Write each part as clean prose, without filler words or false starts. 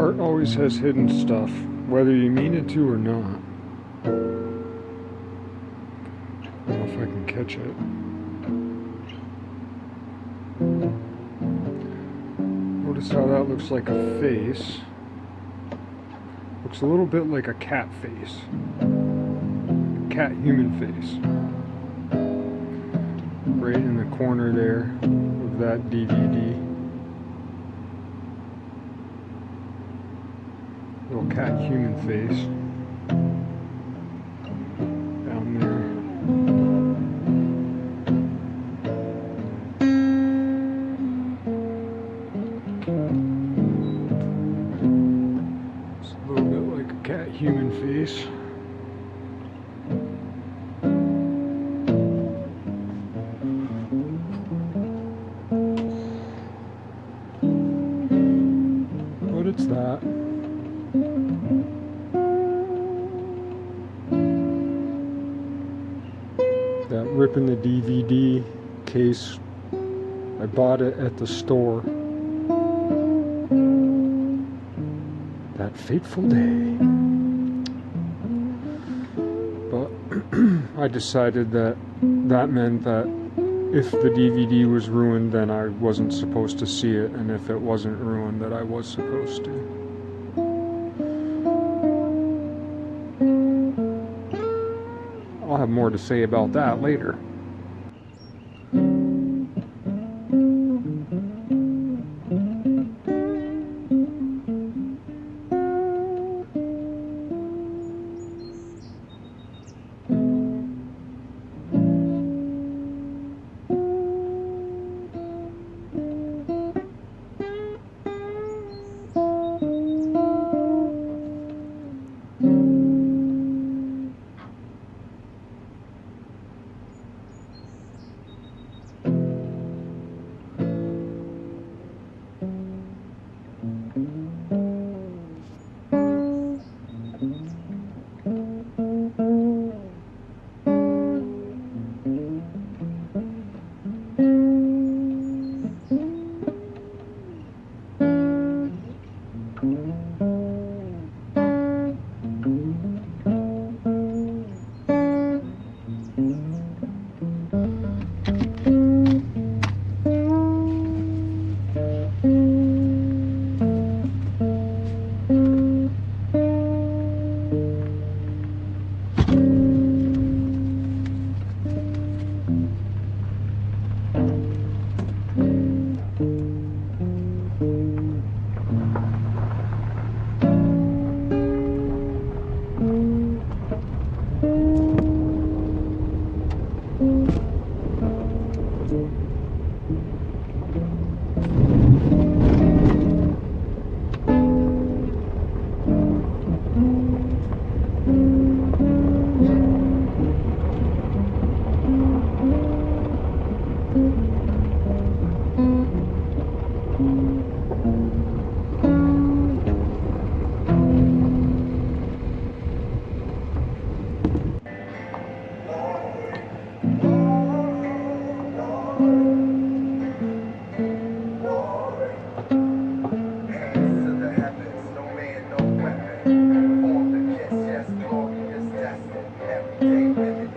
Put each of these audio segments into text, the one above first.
Art always has hidden stuff, whether you mean it to or not. I don't know if I can catch it. Notice how that looks like a face. Looks a little bit like a cat face. Cat human face. Right in the corner there of that DVD. Little cat human face. Down there. It's a little bit like a cat human face. But it's that. That ripping the DVD case, I bought it at the store. That fateful day. But I decided that meant that if the DVD was ruined, then I wasn't supposed to see it, and if it wasn't ruined, that I was supposed to. I'll have more to say about that later.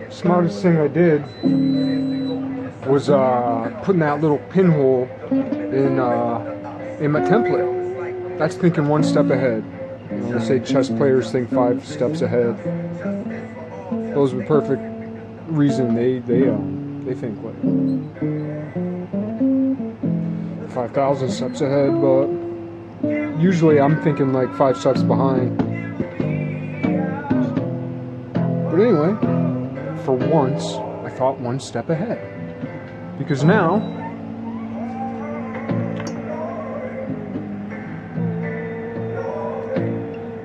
Smartest thing I did was putting that little pinhole in my template. That's thinking one step ahead. You know, they say chess players think 5 steps ahead. Those are the perfect reason they think like 5,000 steps ahead, but usually I'm thinking like 5 steps behind. But anyway, for once, I thought 1 step ahead. Because now,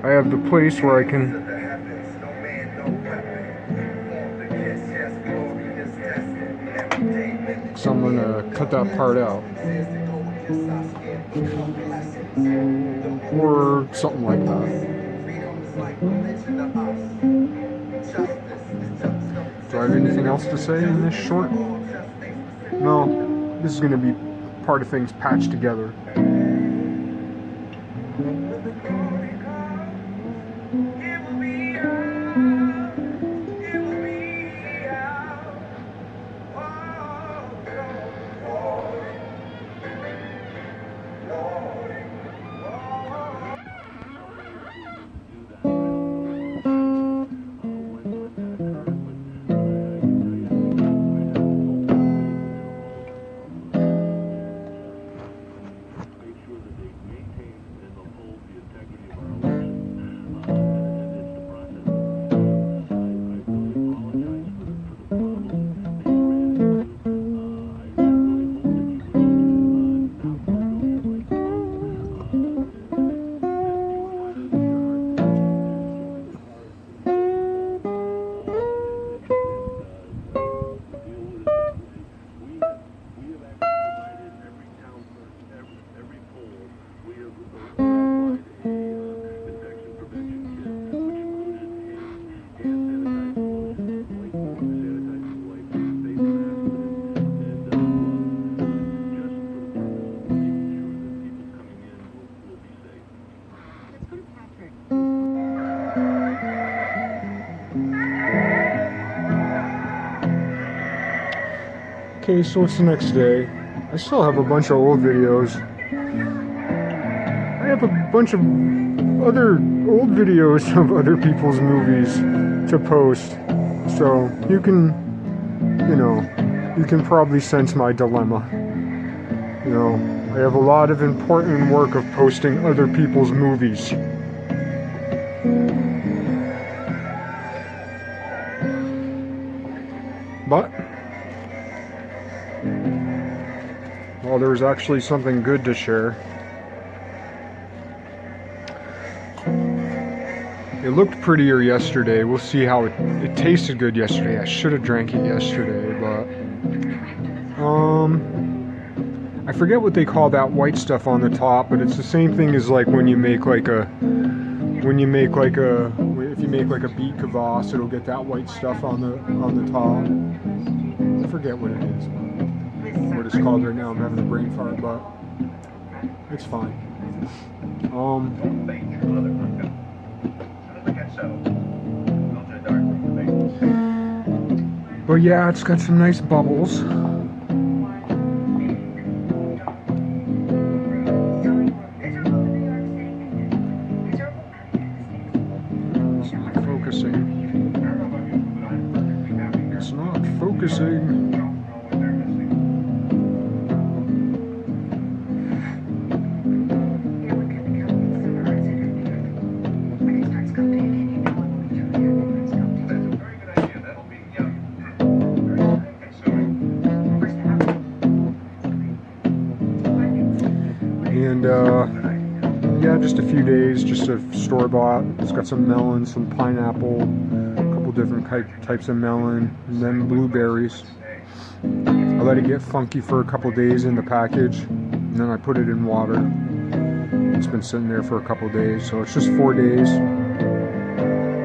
I have the place where I can so I'm going to cut that part out. Or something like that. Do I have anything else to say in this short? No, this is going to be part of things patched together. Okay, so it's the next day. I still have a bunch of old videos. I have a bunch of other old videos of other people's movies to post. So you can, you can probably sense my dilemma. I have a lot of important work of posting other people's movies. But well, there's actually something good to share. It looked prettier yesterday. We'll see how it tasted good yesterday. I should have drank it yesterday, but I forget what they call that white stuff on the top, but it's the same thing as like when you make like a if you make like a beet kvass, it'll get that white stuff on the top. I forget what it is. What it's called right now. I'm having a brain fart, but it's fine. But yeah, it's got some nice bubbles. It's not focusing. It's not focusing. And yeah, just a few days, just a store-bought. It's got some melon, some pineapple, a couple different types of melon, and then blueberries. I let it get funky for a couple days in the package, and then I put it in water. It's been sitting there for a couple days, so it's just 4 days.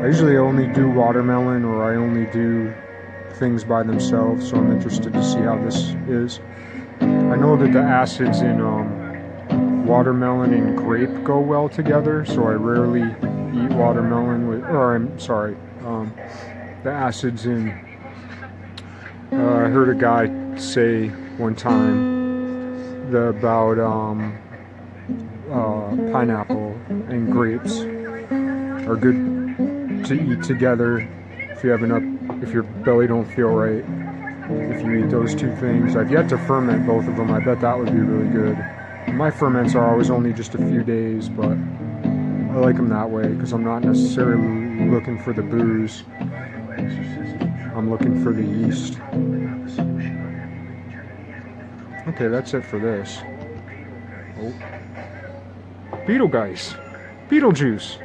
I usually only do watermelon, or I only do things by themselves, so I'm interested to see how this is. I know that the acids in watermelon and grape go well together, so I rarely eat watermelon with, the acids in, I heard a guy say one time about pineapple and grapes are good to eat together if your belly don't feel right. If you eat those two things, I've yet to ferment both of them. I bet that would be really good. My ferments are always only just a few days, but I like them that way because I'm not necessarily looking for the booze. I'm looking for the yeast. Okay, that's it for this. Oh. Beetlejuice.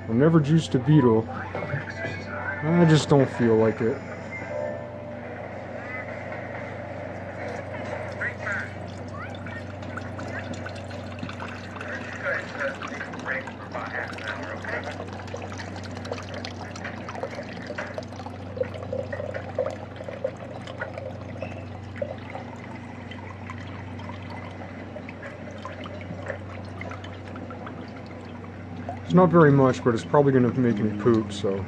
I've never juiced a beetle. I just don't feel like it. It's not very much, but it's probably going to make me poop, so.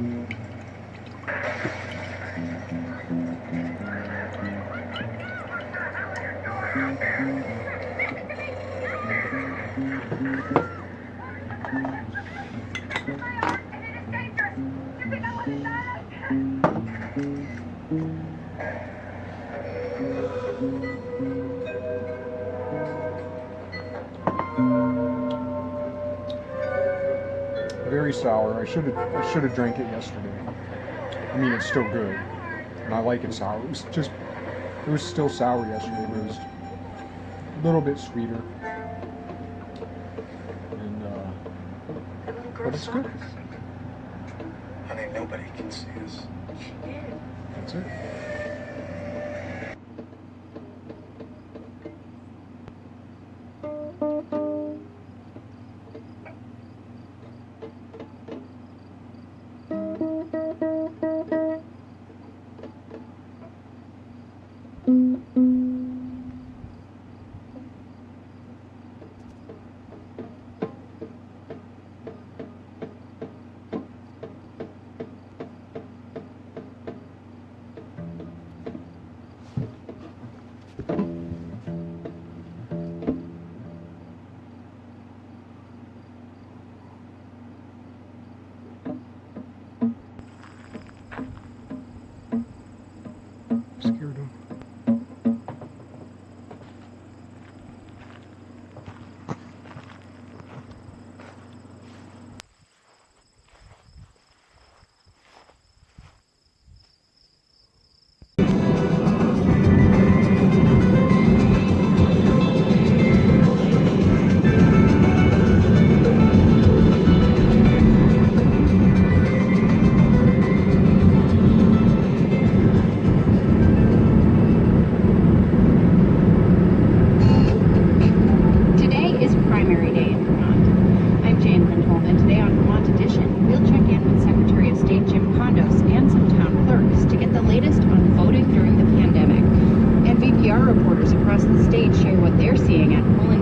Very sour. I should have drank it yesterday. I mean, it's still good, and I like it sour. It was still sour yesterday, but it was a little bit sweeter, and but it's good. Honey, nobody can see us. That's it. Scared him. reporters across the state share what they're seeing at polling